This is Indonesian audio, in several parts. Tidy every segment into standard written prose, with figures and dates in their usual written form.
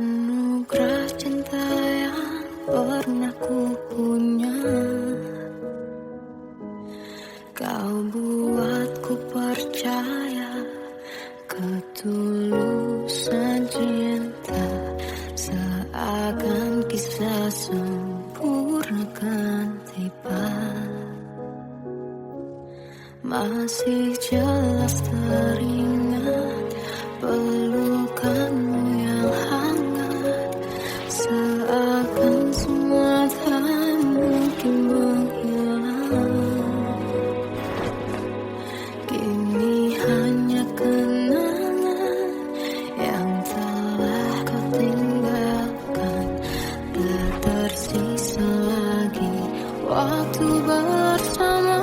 Anugerah cinta yang pernah ku punya, kau buatku percaya ketulusan cinta, seakan kisah sempurna kan tiba. Masih jelas teringat pelukanmu yang hangat, seakan semua tak mungkin menghilang. Kini hanya kenangan yang telah kau tinggalkan, tak tersisa lagi waktu bersama.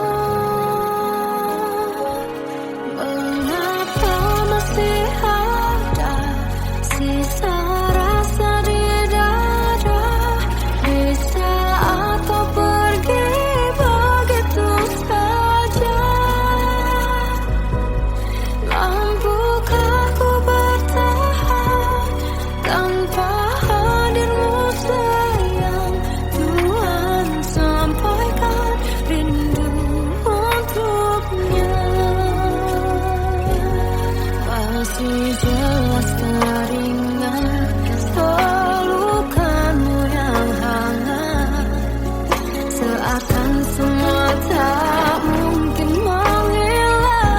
Masih jelas teringat pelukanmu yang hangat, seakan semua tak mungkin menghilang.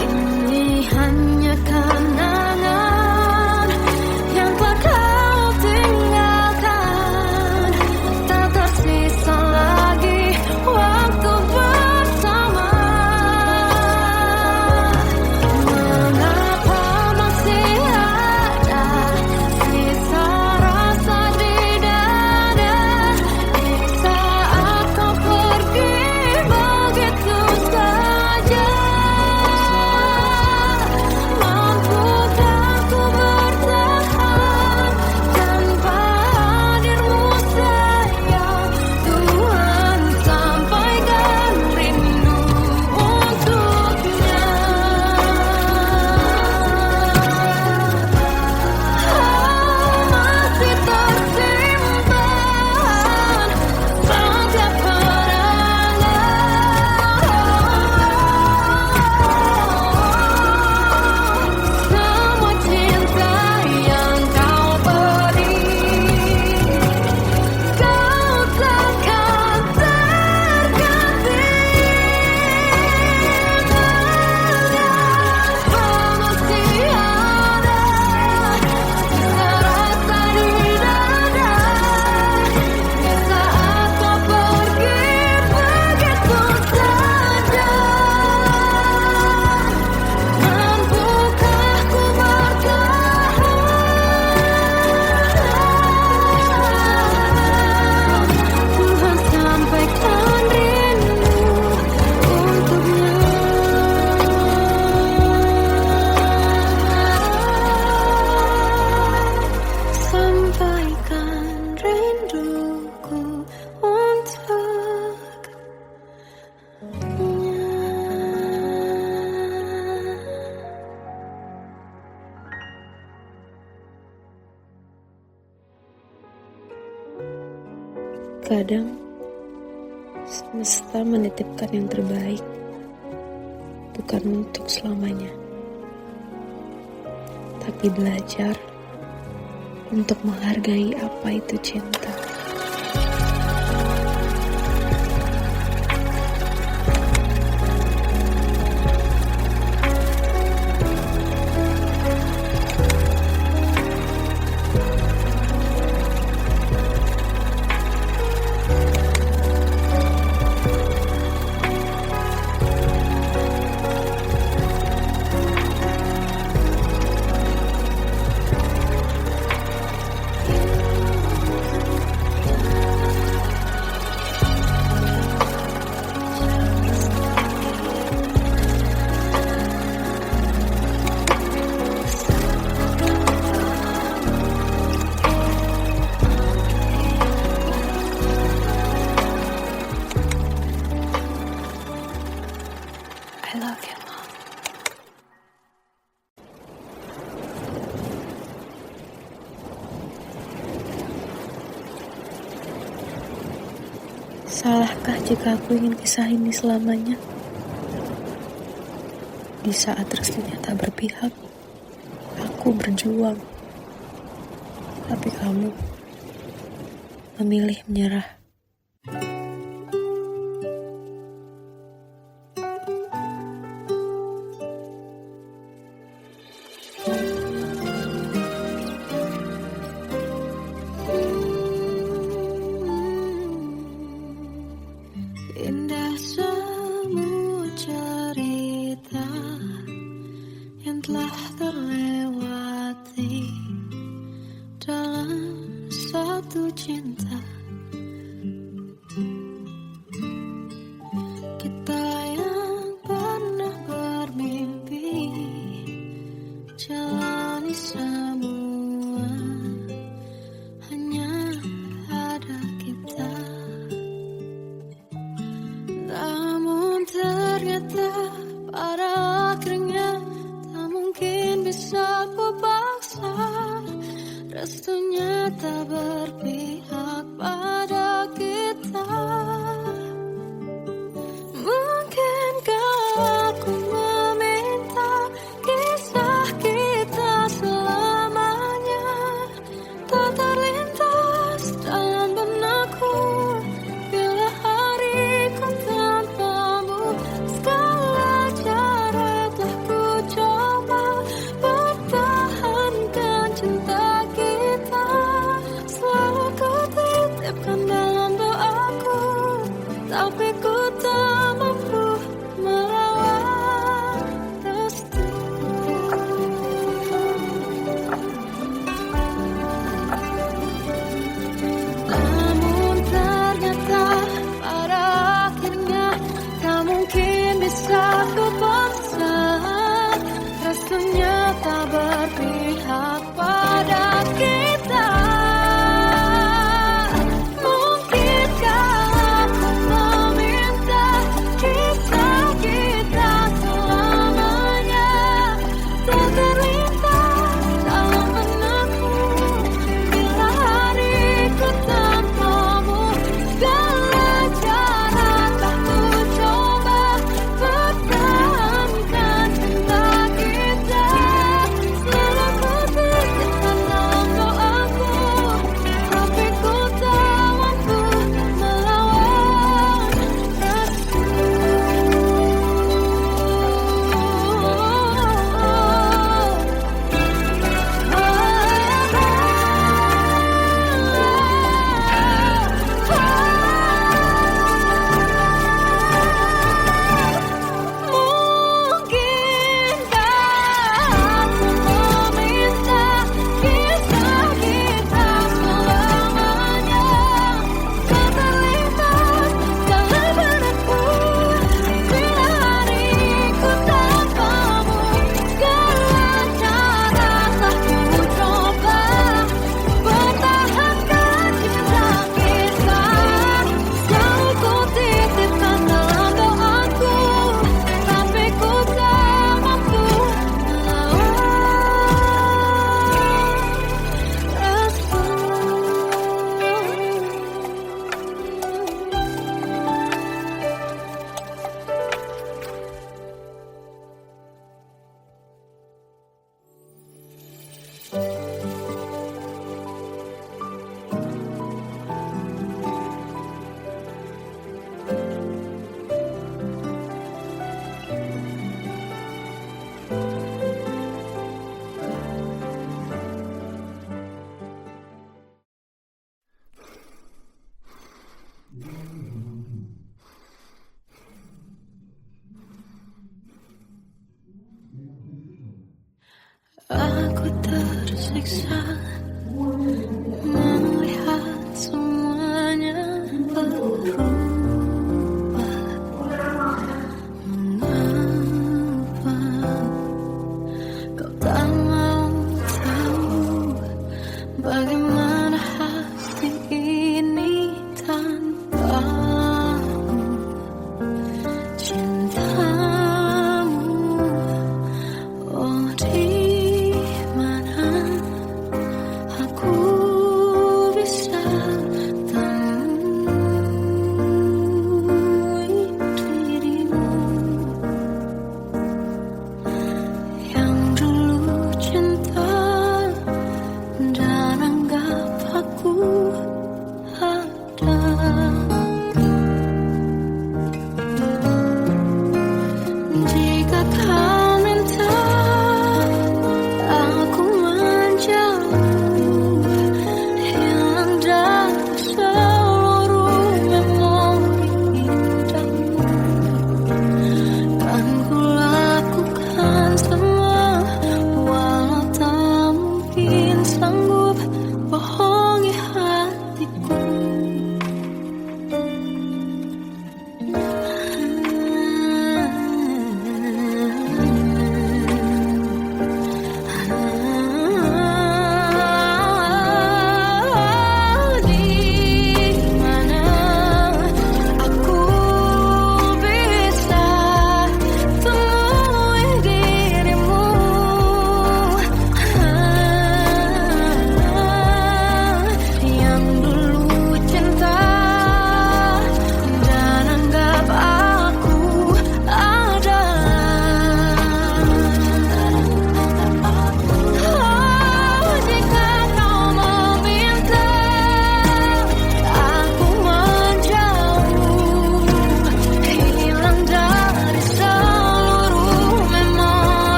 Ini hanya kenangan yang telah kau tinggalkan, tak tersisa lagi waktu bersama. Kadang semesta menitipkan yang terbaik, bukan untuk selamanya, tapi belajar untuk menghargai apa itu cinta. Salahkah jika aku ingin kisah ini selamanya? Di saat restunya tak berpihak, aku berjuang. Tapi kamu memilih menyerah. Indah semua cerita yang telah terlewati dalam satu cinta. Kita yang pernah bermimpi jalani semua, hanya ada kita. Namun ternyata pada akhirnya tak mungkin bisa ku paksa. Restunya tak berpihak pada kita. Mungkinkah aku meminta kisah kita selamanya tak terlintas dalam benakku bila hariku tanpamu. Segala cara telah ku coba pertahankan cinta kita. Selalu ku titipkan dalam doaku, tapi ku tak mampu merawat restu. Namun ternyata pada akhirnya tak mungkin bisa ku paksa. Restunya tak berpihak pada kita. Mungkinkah aku meminta kisah kita selamanya tak terlintas dalam benakku bila hariku tanpamu. Segala cara tak ku coba pertahankan cinta kita. Selalu ku titipkan dalam doaku, tapi ku tak mampu melawan restu. Mungkinkah aku meminta kisah kita selamanya tak terlintas dalam benakku bila hariku tanpamu. Segala cara telah ku coba pertahankan cinta kita. Selalu ku titipkan dalam doaku, tapi ku tak mampu melawan Aku tersiksa melihat semuanya berubah. Mengapa kau tak mau tahu bagaimana hati ini tanpamu? Cintamu, oh di mana aku bisa temu?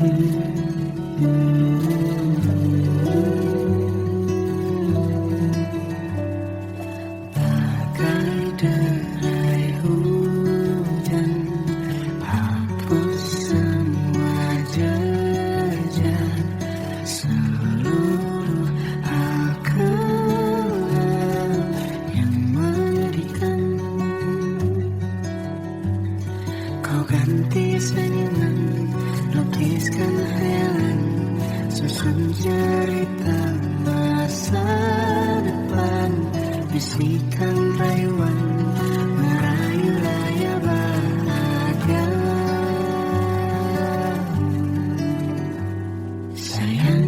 Bagai derai hujan, hapus semua jejak seluruh akal yang menyedihkan. Kau ganti senyuman, lukiskan khayalan, susun cerita masa depan, bisikan rayuan, merayu raya bahagia. Sayang,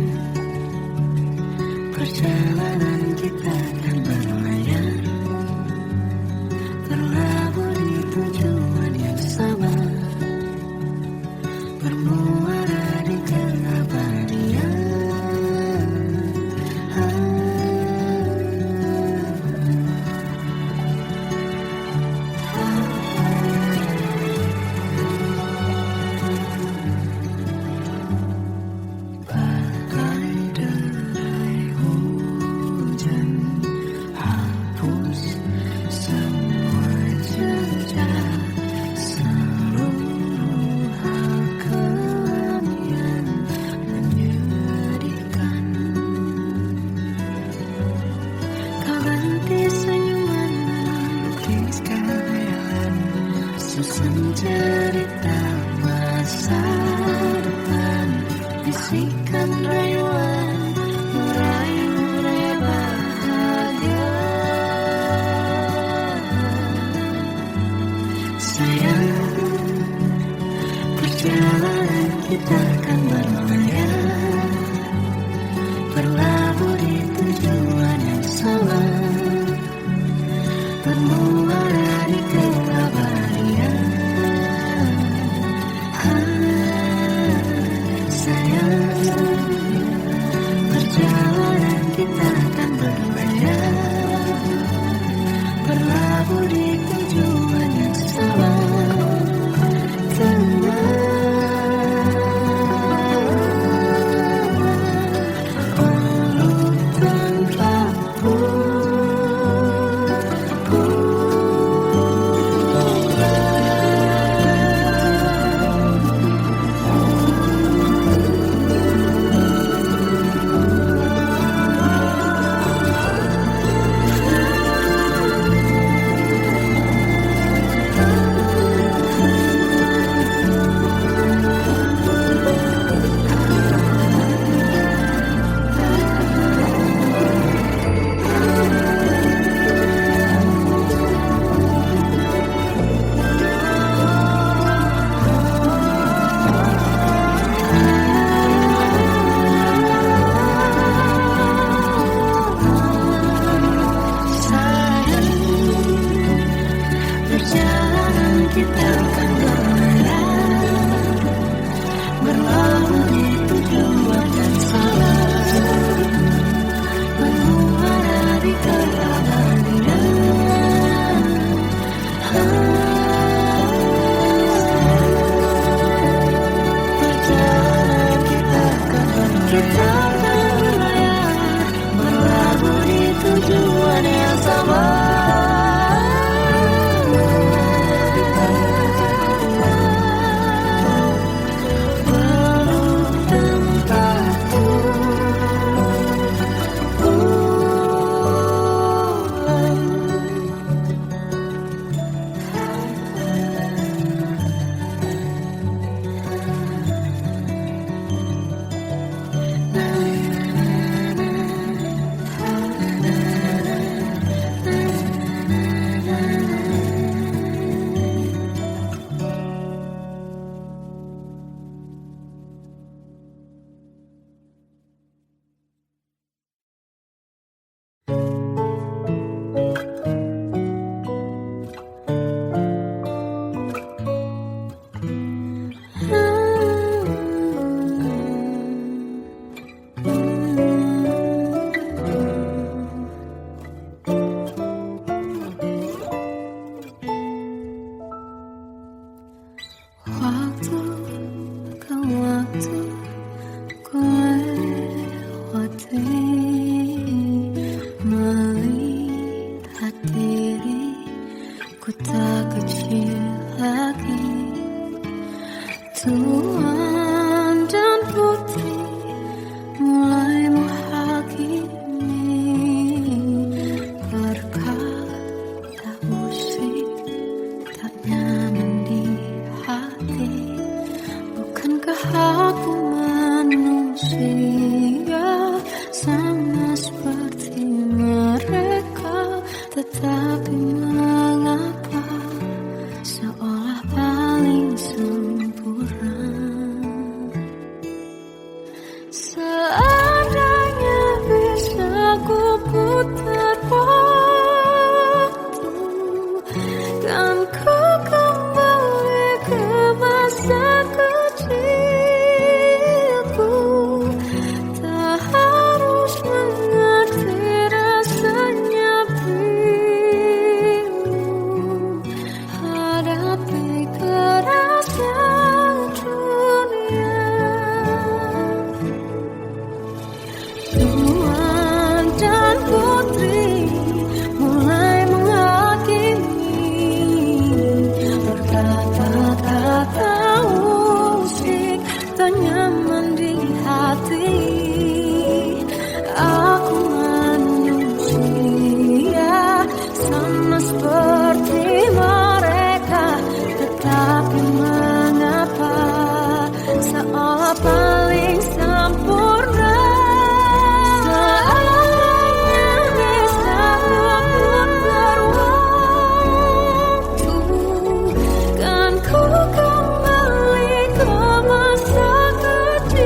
perjalanan kita kan berlayar, berlabuh di tujuan yang sama, bermuara di keabadian. Bagai derai hujan, hapus semua jejak seluruh kelam yang menyedihkan. Kau ganti senyuman, lukiskan khayalan, susun cerita masa depan, bisikan rayuan, merayu raya bahagia. Sayang, perjalanan kita akan berlayar, berlabuh di tujuan yang sama, bermuara di keabadian. Sayang, perjalanan kita akan berlayar, berlabuh di tujuan yang sama. Perjalanan kita akan berlayar, berlabuh di tujuan yang sama, bermuara di keabadian. Perjalanan kita akan berlayar, berlabuh di tujuan yang sama. Nah, Aku manusia sama seperti mereka, tetapi mengapa seolah paling sempurna. Seandainya bisa ku putar waktu, kan ku kembali ke masa kecilku. Tak harus mengerti rasanya bingung hadapi kerasnya dunia. Tuan dan putri mulai menghakimi, berkata-kata musik tak nyaman di hati. Aku manusia sama seperti mereka, tetapi mengapa seolah paling sempurna. Seandainya bisa putar waktu, kan ku kembali ke masa kecilku.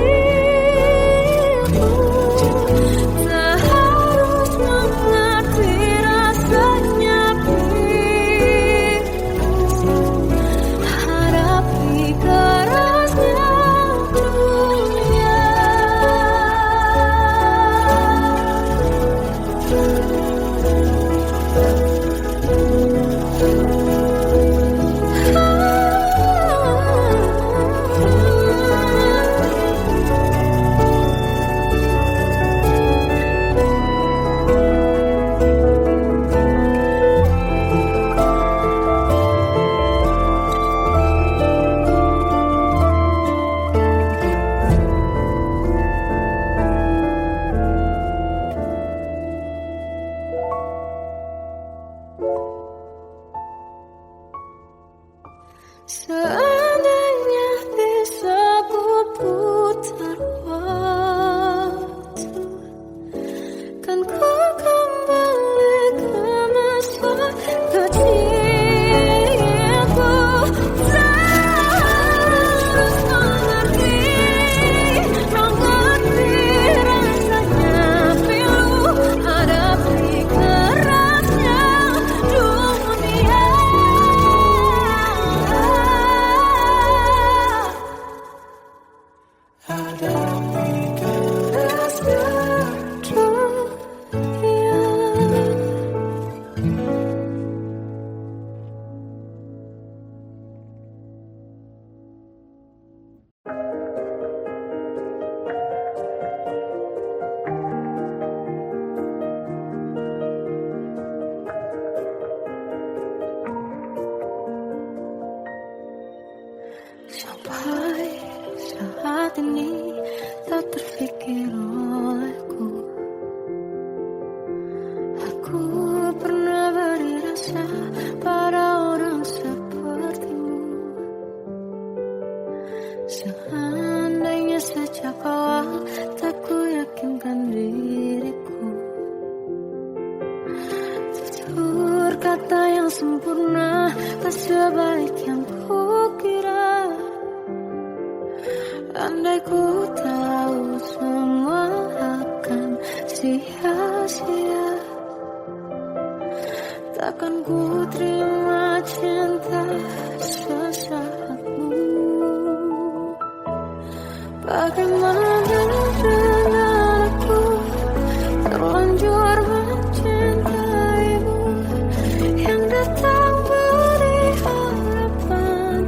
Tak harus mengerti rasanya bingung hadapi kerasnya dunia. Seandainya bisa ku putar waktu, kan ku kembali ke masa kecilku. Tak harus mengerti rasanya pilu hadapi kerasnya dunia. Hadapi kerasnya dunia. Sampai saat ini tak terfikir olehku, aku pernah beri rasa pada orang sepertimu. Seandainya sejak awal tak ku yakinkan diriku, tutur kata yang sempurna tak sebaik yang kukira. Andai ku tahu semua akan sia-sia, takkan ku terima cinta sesaatmu. Bagaimana dengan aku terlanjur mencintaimu, yang datang beri harapan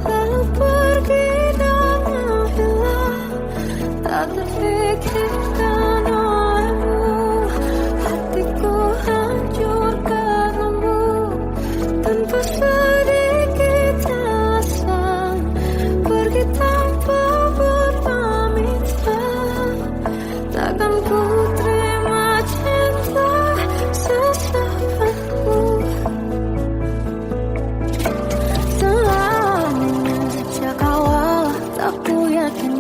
lalu pergi dan menghilang. Tak terfikirkan olehmu, hatiku hancur karenamu. Tanpa sedikit alasan pergi tanpa berpamitan, takkan ku terima cinta sesaatmu. Selalu sejak awal tak ku yakin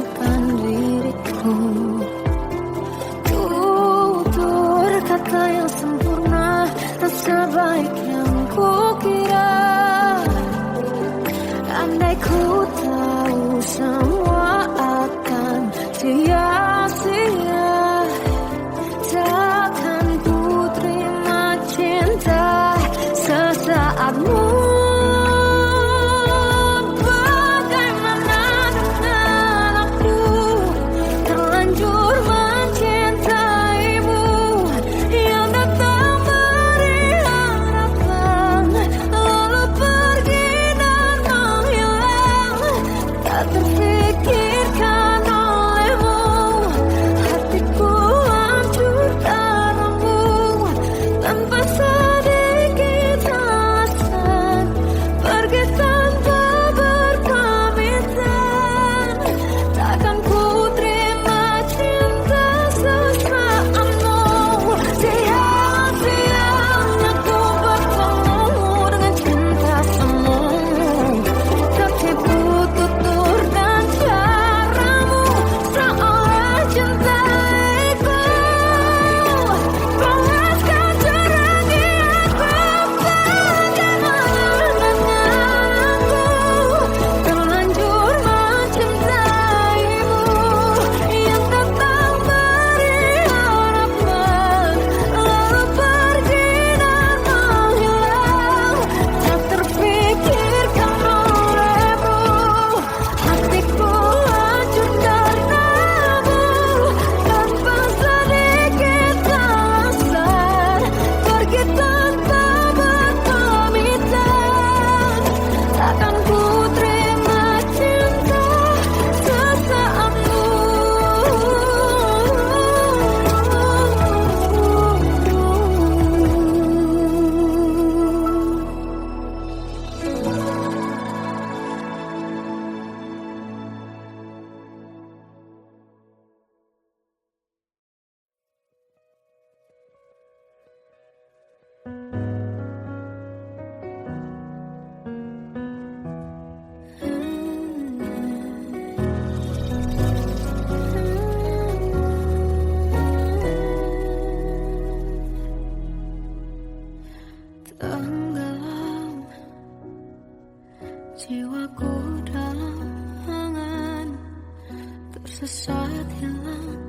Sesaat hilang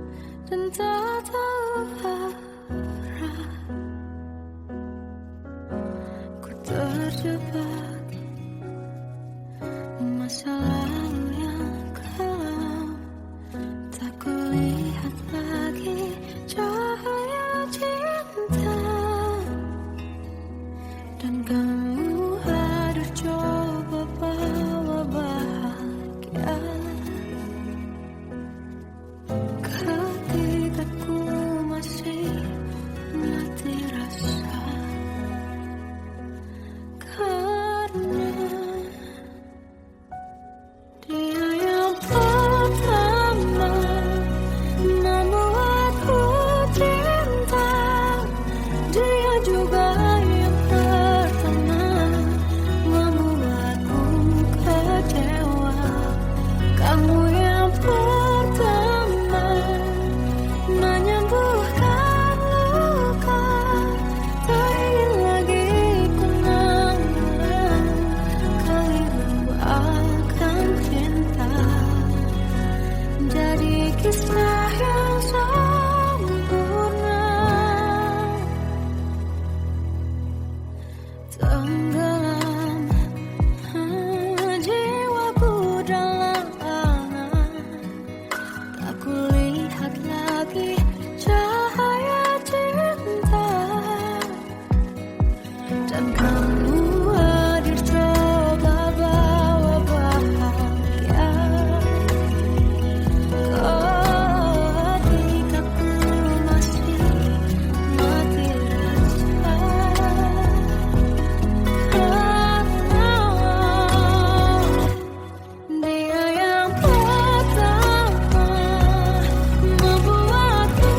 dan tak tahu arah. Ku terjebak masa lalu yang kelam. Tak kulihat lagi cahaya cinta. Dan kamu hadir coba bawa bahagia. Ketika ku masih mati rasa, karena dia yang pertama membuatku cinta. Dia juga yang pertama membuatku kecewa. Kamu yang pertama menyembuhkan luka. Tak ingin lagi kenangan keliru akan cinta. Jadi kisah yang sempurna. Tenggelam jiwaku dalam angan. Tak kulihat lagi cahaya cinta. Dan kamu hadir coba bawa bahagia. Ketika ku masih mati rasa, karena dia yang pertama membuatku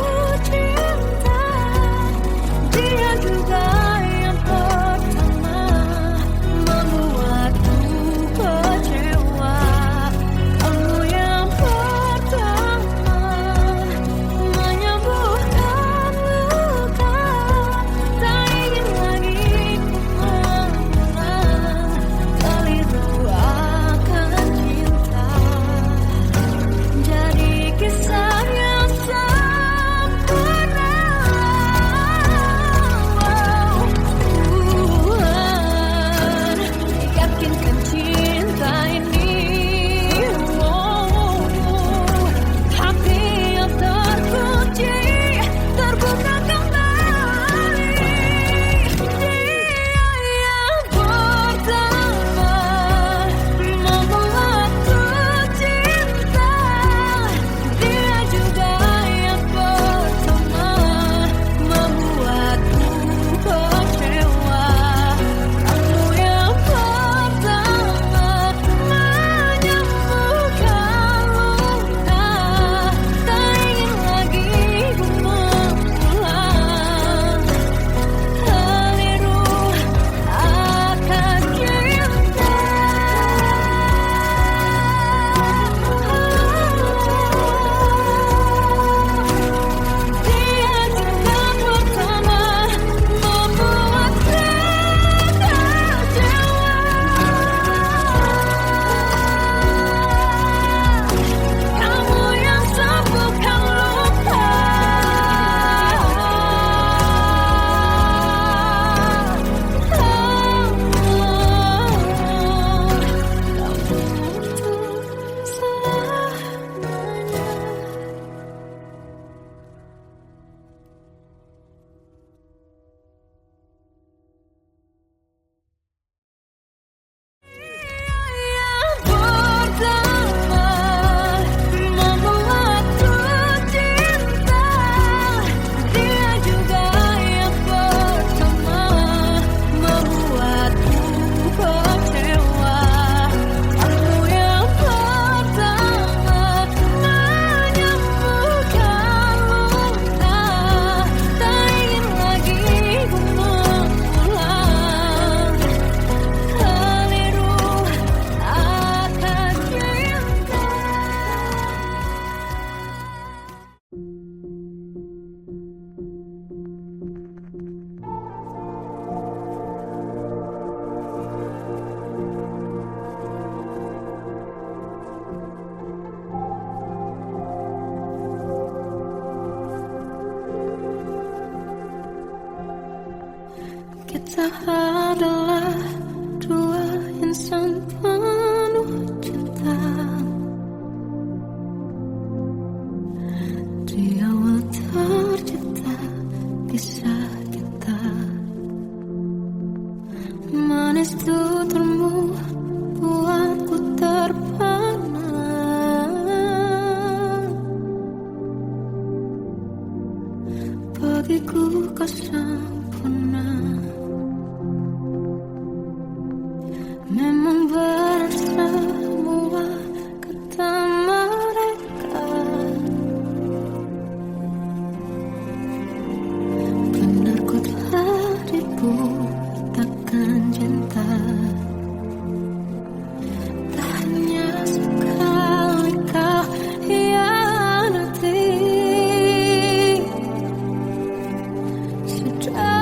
Kita adalah dua insan penuh cinta. Di awal tercipta kisah kita, manis tuturmu buatku terpana. Bagiku kau sempurna. Memang benar semua kata mereka, benar ku telah dibutakan cinta. Tak hanya sekali kau hianati, sudah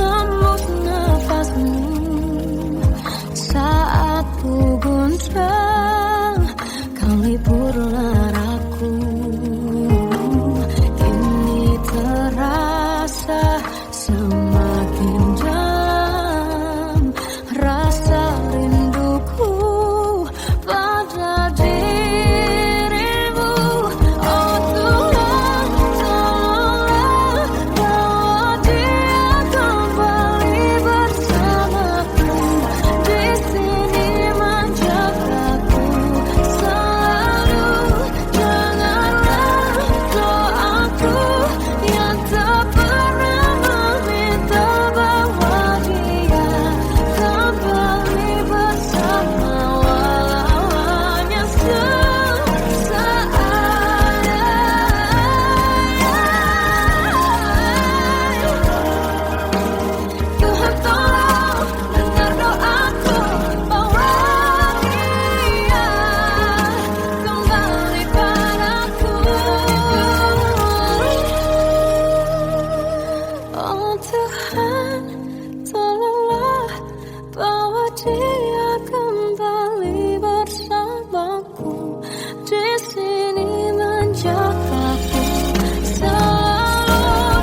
hembus nafasmu saat ku goncang, kau liburlah aku. Kini terasa semakin dalam rasa rinduku pada dirimu. Oh Tuhan, tolonglah bawa dia kembali bersamaku. Di sini menjagaku selalu. Janganlah doaku yang tak pernah meminta bawa dia kembali bersama, walau hanya sesaat. Tuhan tolong dengar doaku, bawa dia kembali padaku. Oh Tuhan, tolonglah bawa dia kembali bersamaku. Di sini menjagaku selalu.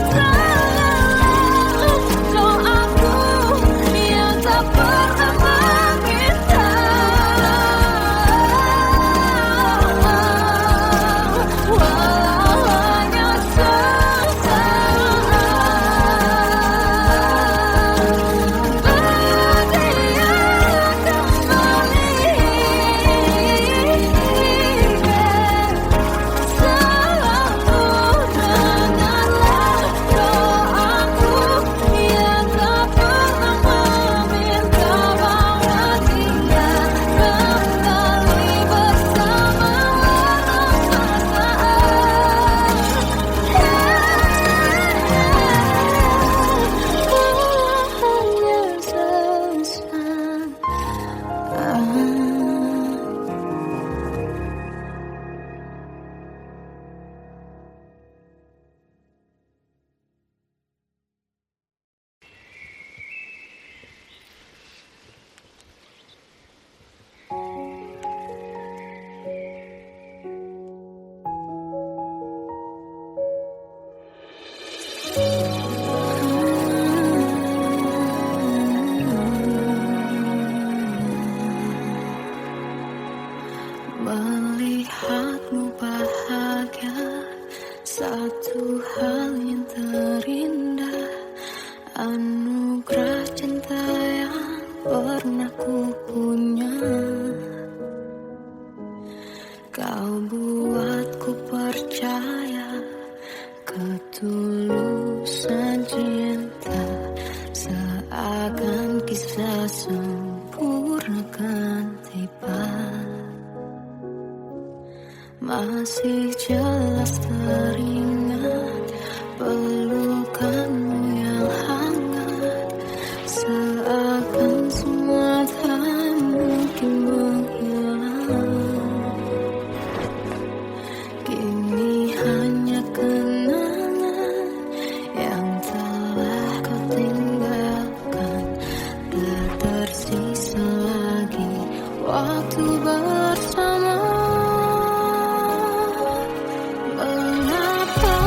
Janganlah doaku yang tak pernah meminta, walau hanya sesaat. Melihatmu bahagia, satu hal yang terindah, anugerah cinta yang pernah ku punya. Kau buatku percaya ketulusan cinta, seakan kisah sempurna kan tiba. Masih jelas teringat pelukanmu yang hangat, seakan semua tak mungkin menghilang. Kini hanya kenangan yang telah kau tinggalkan, tak tersisa lagi waktu bersama. Mengapa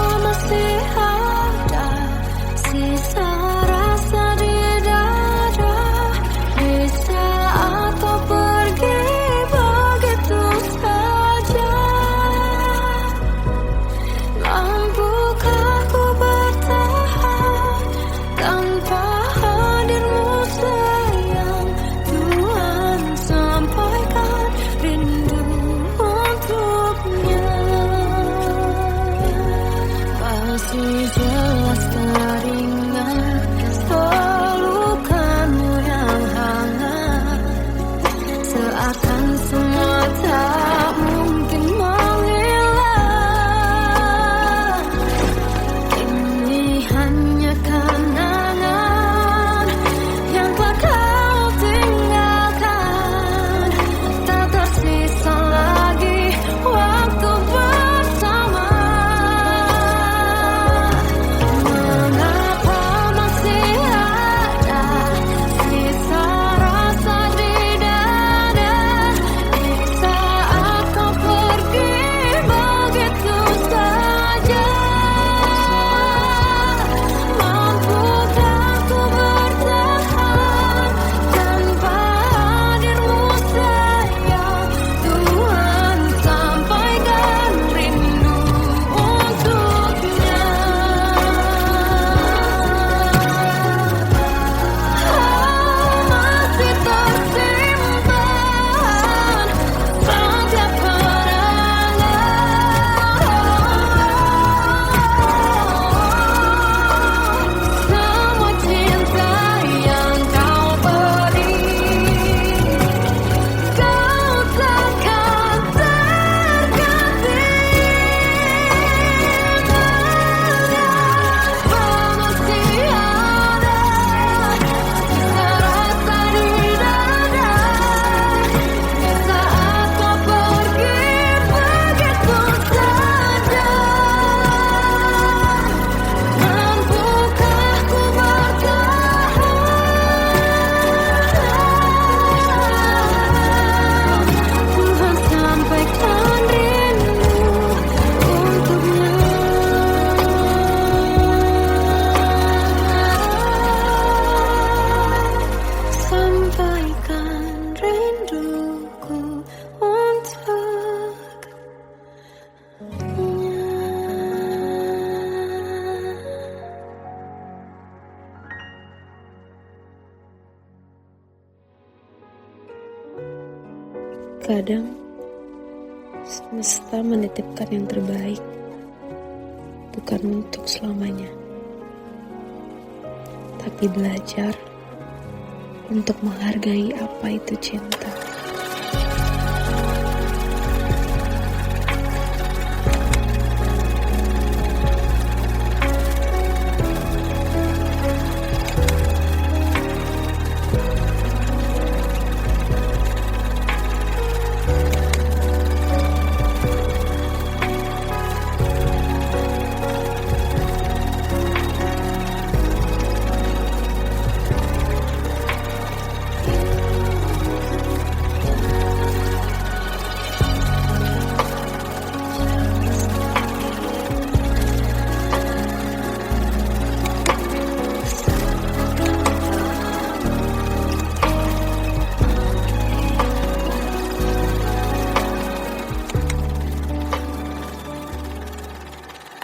Terkadang semesta menitipkan yang terbaik, bukan untuk selamanya, tapi belajar untuk menghargai apa itu cinta.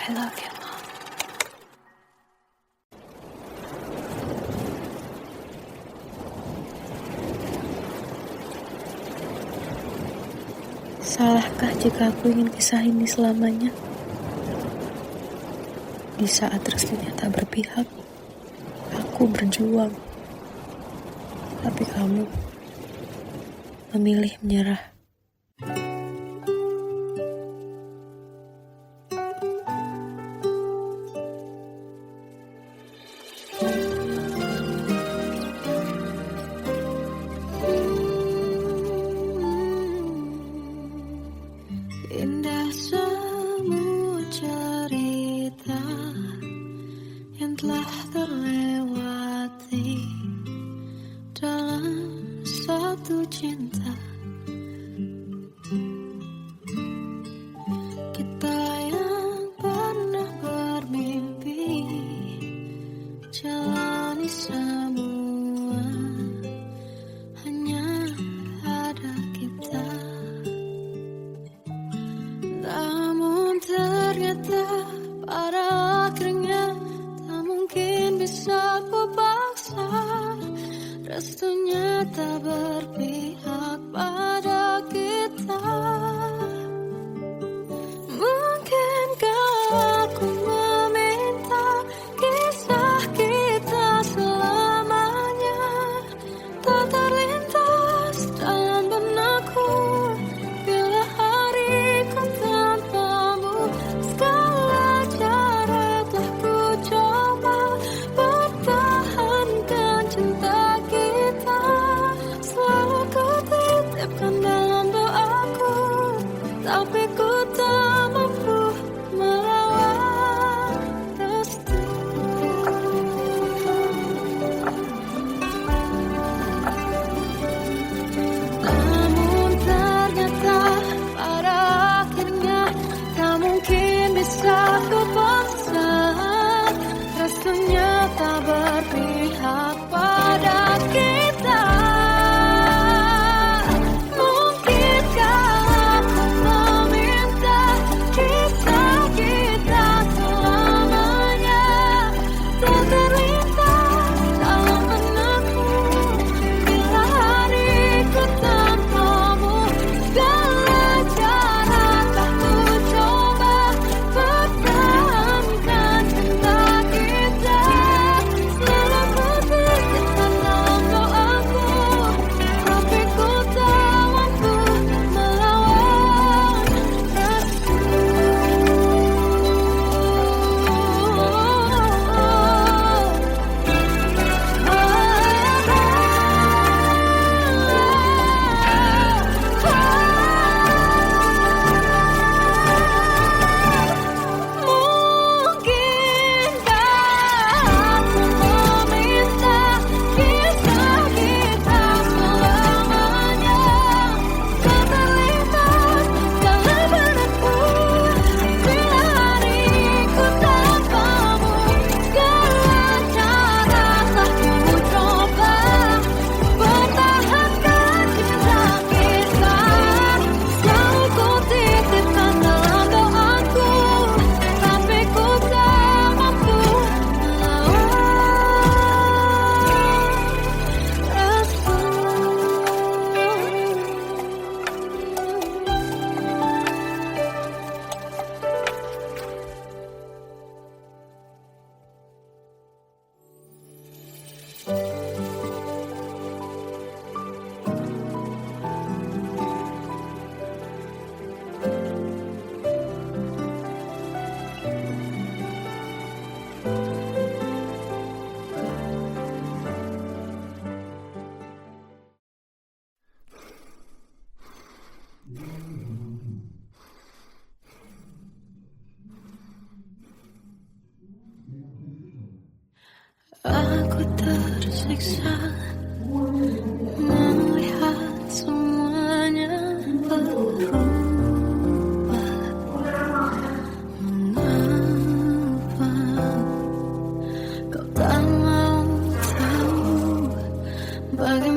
I love you, Mom. Salahkah jika aku ingin kisah ini selamanya? Di saat restunya tak berpihak, aku berjuang. Tapi kamu memilih menyerah. Indah semua cerita yang telah terlewati dalam satu cinta. Kita yang pernah bermimpi jalani semua, hanya ada kita. Namun ternyata pada akhirnya tak mungkin bisa ku paksa. Restunya tak berpihak pada kita. Mungkinkah aku meminta kisah kita selamanya tak terlintas dalam benakku bila hariku tanpamu. Segala cara telah ku coba pertahankan cinta kita. Selalu tersiksa melihat semuanya berubah. Mengapa kau tak mau tahu bagaimana